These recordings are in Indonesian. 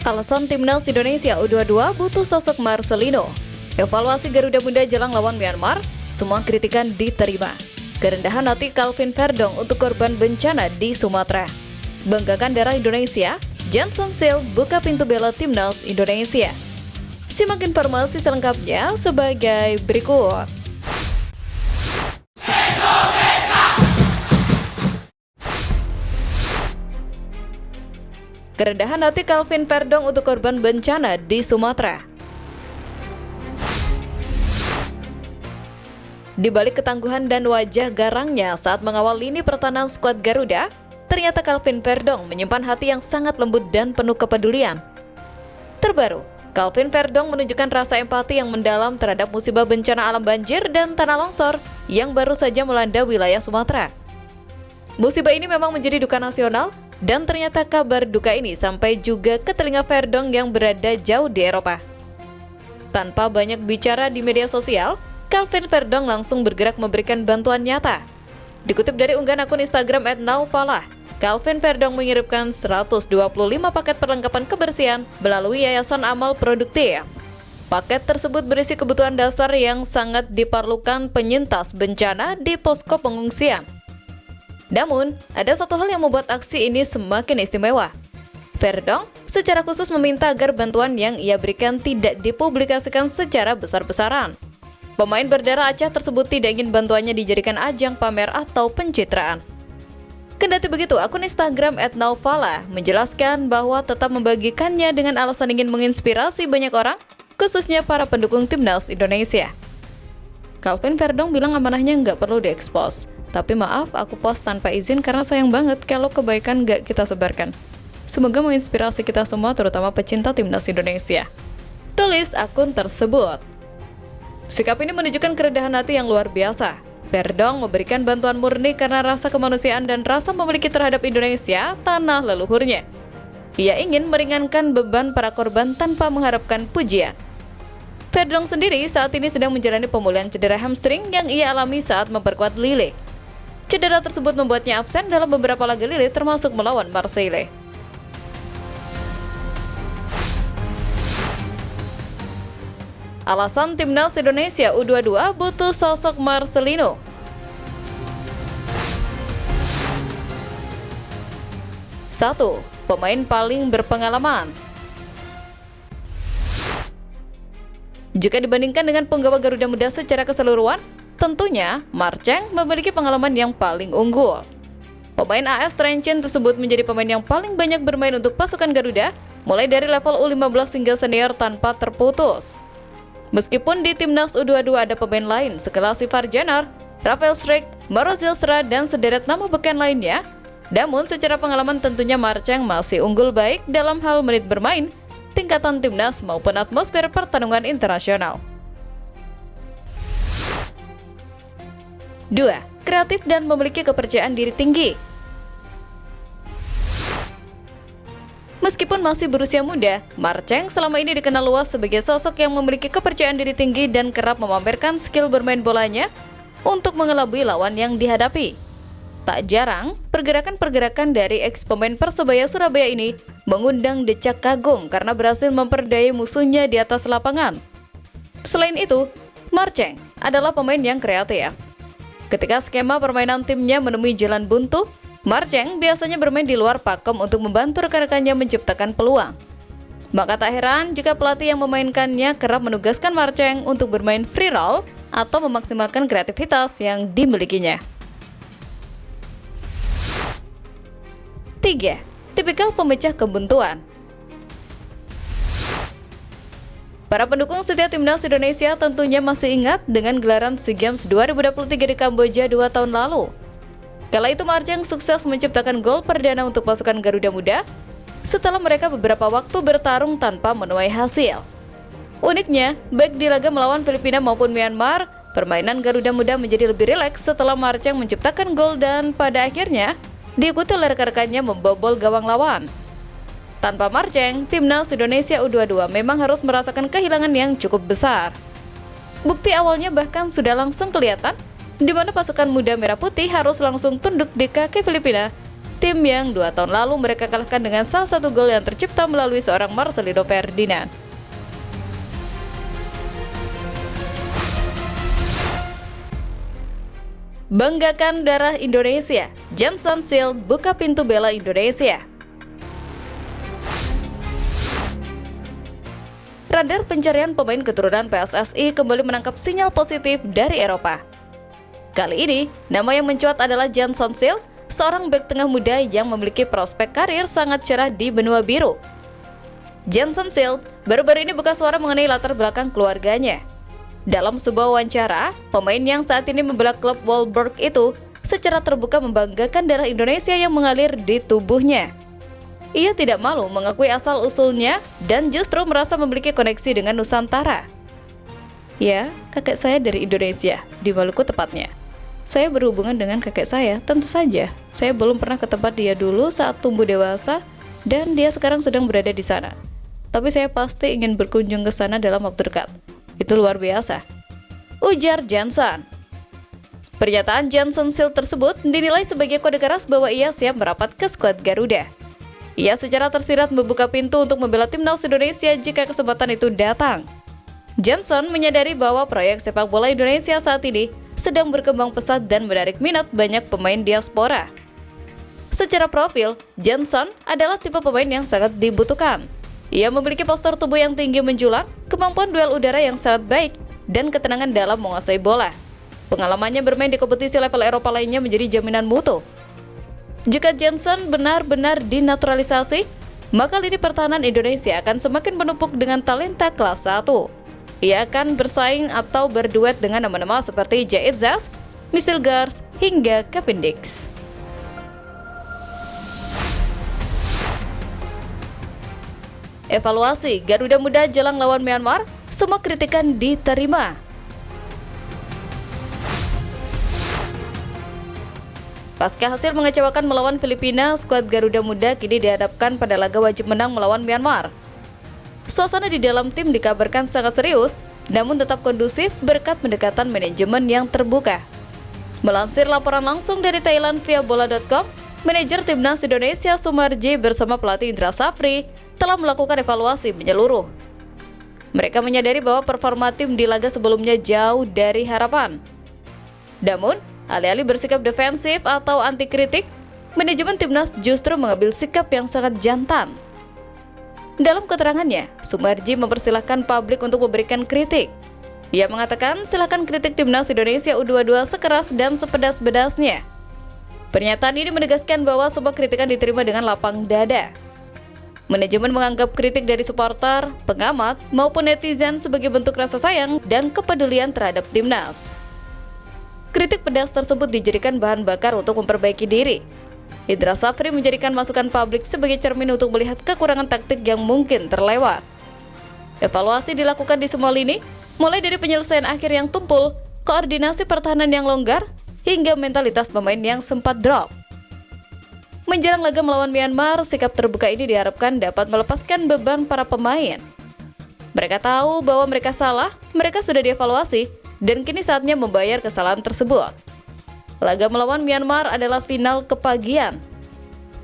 Alasan Timnas Indonesia U22 butuh sosok Marcelino. Evaluasi Garuda Muda jelang lawan Myanmar, semua kritikan diterima. Kerendahan hati Calvin Verdong untuk korban bencana di Sumatera. Banggakan darah Indonesia, Johnson Seal buka pintu bela Timnas Indonesia. Simak informasi selengkapnya sebagai berikut. Kerendahan hati Calvin Verdong untuk korban bencana di Sumatera. Di balik ketangguhan dan wajah garangnya saat mengawal lini pertahanan skuad Garuda, ternyata Calvin Verdong menyimpan hati yang sangat lembut dan penuh kepedulian. Terbaru, Calvin Verdong menunjukkan rasa empati yang mendalam terhadap musibah bencana alam banjir dan tanah longsor yang baru saja melanda wilayah Sumatera. Musibah ini memang menjadi duka nasional, dan ternyata kabar duka ini sampai juga ke telinga Verdong yang berada jauh di Eropa. Tanpa banyak bicara di media sosial, Calvin Verdong langsung bergerak memberikan bantuan nyata. Dikutip dari unggahan akun Instagram @naufalah, Calvin Verdong mengirimkan 125 paket perlengkapan kebersihan melalui Yayasan Amal Produktif. Paket tersebut berisi kebutuhan dasar yang sangat diperlukan penyintas bencana di posko pengungsian. Namun, ada satu hal yang membuat aksi ini semakin istimewa. Verdong secara khusus meminta agar bantuan yang ia berikan tidak dipublikasikan secara besar-besaran. Pemain berdarah Aceh tersebut tidak ingin bantuannya dijadikan ajang pamer atau pencitraan. Kendati begitu, akun Instagram @naufalah menjelaskan bahwa tetap membagikannya dengan alasan ingin menginspirasi banyak orang, khususnya para pendukung Timnas Indonesia. Calvin Verdong bilang amanahnya nggak perlu diekspos. Tapi maaf, aku post tanpa izin karena sayang banget kalau kebaikan gak kita sebarkan. Semoga menginspirasi kita semua, terutama pecinta Timnas Indonesia. Tulis akun tersebut. Sikap ini menunjukkan kerendahan hati yang luar biasa. Verdong memberikan bantuan murni karena rasa kemanusiaan dan rasa memiliki terhadap Indonesia, tanah leluhurnya. Ia ingin meringankan beban para korban tanpa mengharapkan pujian. Verdong sendiri saat ini sedang menjalani pemulihan cedera hamstring yang ia alami saat memperkuat Lille. Cedera tersebut membuatnya absen dalam beberapa laga Lille termasuk melawan Marseille. Alasan Timnas Indonesia U22 butuh sosok Marcelino. Satu, pemain paling berpengalaman. Jika dibandingkan dengan penggawa Garuda Muda secara keseluruhan, tentunya Marcheng memiliki pengalaman yang paling unggul. Pemain AS Trencin tersebut menjadi pemain yang paling banyak bermain untuk pasukan Garuda, mulai dari level U15 hingga senior tanpa terputus. Meskipun di Timnas U22 ada pemain lain sekelas Ivar Jenner, Rafael Schreck, Mauro Zylstra, dan sederet nama beken lainnya, namun secara pengalaman tentunya Marcheng masih unggul baik dalam hal menit bermain, tingkatan Timnas maupun atmosfer pertandingan internasional. 2. Kreatif dan memiliki kepercayaan diri tinggi. Meskipun masih berusia muda, Marcheng selama ini dikenal luas sebagai sosok yang memiliki kepercayaan diri tinggi dan kerap memamerkan skill bermain bolanya untuk mengelabui lawan yang dihadapi. Tak jarang, pergerakan-pergerakan dari ex-pemain Persebaya Surabaya ini mengundang decak kagum karena berhasil memperdayai musuhnya di atas lapangan. Selain itu, Marcheng adalah pemain yang kreatif. Ketika skema permainan timnya menemui jalan buntu, Marcheng biasanya bermain di luar pakem untuk membantu rekan-rekannya menciptakan peluang. Maka tak heran jika pelatih yang memainkannya kerap menugaskan Marcheng untuk bermain free roll atau memaksimalkan kreativitas yang dimilikinya. 3. Tipikal pemecah kebuntuan. Para pendukung setia Timnas Indonesia tentunya masih ingat dengan gelaran SEA Games 2023 di Kamboja 2 tahun lalu. Kala itu Marcheng sukses menciptakan gol perdana untuk pasukan Garuda Muda setelah mereka beberapa waktu bertarung tanpa menuai hasil. Uniknya, baik di laga melawan Filipina maupun Myanmar, permainan Garuda Muda menjadi lebih rileks setelah Marcheng menciptakan gol dan pada akhirnya diikuti oleh rekan-rekannya membobol gawang lawan. Tanpa Marcheng, Timnas Indonesia U22 memang harus merasakan kehilangan yang cukup besar. Bukti awalnya bahkan sudah langsung kelihatan, di mana pasukan muda merah putih harus langsung tunduk di kaki Filipina tim yang 2 tahun lalu mereka kalahkan dengan salah satu gol yang tercipta melalui seorang Marcelino Ferdinand. Banggakan darah Indonesia, Johnson Shield buka pintu bela Indonesia. Radar pencarian pemain keturunan PSSI kembali menangkap sinyal positif dari Eropa. Kali ini, nama yang mencuat adalah Johnson Shield, seorang bek tengah muda yang memiliki prospek karir sangat cerah di benua biru. Johnson Shield baru-baru ini buka suara mengenai latar belakang keluarganya. Dalam sebuah wawancara, pemain yang saat ini membela klub Wolfsburg itu secara terbuka membanggakan darah Indonesia yang mengalir di tubuhnya. Ia tidak malu mengakui asal-usulnya dan justru merasa memiliki koneksi dengan Nusantara. Ya, kakek saya dari Indonesia, di Maluku tepatnya. Saya berhubungan dengan kakek saya, tentu saja. Saya belum pernah ke tempat dia dulu saat tumbuh dewasa dan dia sekarang sedang berada di sana. Tapi saya pasti ingin berkunjung ke sana dalam waktu dekat. Itu luar biasa, ujar Johnson. Pernyataan Johnson Shield tersebut dinilai sebagai kode keras bahwa ia siap merapat ke skuad Garuda. Ia secara tersirat membuka pintu untuk membela timnas Indonesia jika kesempatan itu datang. Johnson menyadari bahwa proyek sepak bola Indonesia saat ini sedang berkembang pesat dan menarik minat banyak pemain diaspora. Secara profil, Johnson adalah tipe pemain yang sangat dibutuhkan. Ia memiliki postur tubuh yang tinggi menjulang, kemampuan duel udara yang sangat baik, dan ketenangan dalam menguasai bola. Pengalamannya bermain di kompetisi level Eropa lainnya menjadi jaminan mutu. Jika Johnson benar-benar dinaturalisasi, maka lini pertahanan Indonesia akan semakin menumpuk dengan talenta kelas 1. Ia akan bersaing atau berduet dengan nama-nama seperti Jait Zas, Michel Gars, hingga Kevin Dix. Evaluasi Garuda Muda jelang lawan Myanmar, semua kritikan diterima. Pasca hasil mengecewakan melawan Filipina, skuad Garuda Muda kini dihadapkan pada laga wajib menang melawan Myanmar. Suasana di dalam tim dikabarkan sangat serius, namun tetap kondusif berkat pendekatan manajemen yang terbuka. Melansir laporan langsung dari Thailand via bola.com, manajer timnas Indonesia Sumarji bersama pelatih Indra Safri telah melakukan evaluasi menyeluruh. Mereka menyadari bahwa performa tim di laga sebelumnya jauh dari harapan. Namun, alih-alih bersikap defensif atau anti kritik, manajemen timnas justru mengambil sikap yang sangat jantan. Dalam keterangannya, Sumarji mempersilahkan publik untuk memberikan kritik. Ia mengatakan, silakan kritik timnas Indonesia U22 sekeras dan sepedas-pedasnya. Pernyataan ini menegaskan bahwa semua kritikan diterima dengan lapang dada. Manajemen menganggap kritik dari supporter, pengamat, maupun netizen sebagai bentuk rasa sayang dan kepedulian terhadap timnas. Kritik pedas tersebut dijadikan bahan bakar untuk memperbaiki diri. Indra Safri menjadikan masukan publik sebagai cermin untuk melihat kekurangan taktik yang mungkin terlewat. Evaluasi dilakukan di semua lini, mulai dari penyelesaian akhir yang tumpul, koordinasi pertahanan yang longgar, hingga mentalitas pemain yang sempat drop. Menjelang laga melawan Myanmar, sikap terbuka ini diharapkan dapat melepaskan beban para pemain. Mereka tahu bahwa mereka salah, mereka sudah dievaluasi, dan kini saatnya membayar kesalahan tersebut. Laga melawan Myanmar adalah final kepagian.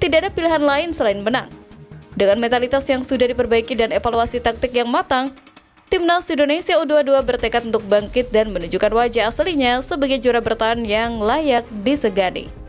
Tidak ada pilihan lain selain menang. Dengan mentalitas yang sudah diperbaiki dan evaluasi taktik yang matang, timnas Indonesia U22 bertekad untuk bangkit dan menunjukkan wajah aslinya sebagai juara bertahan yang layak disegani.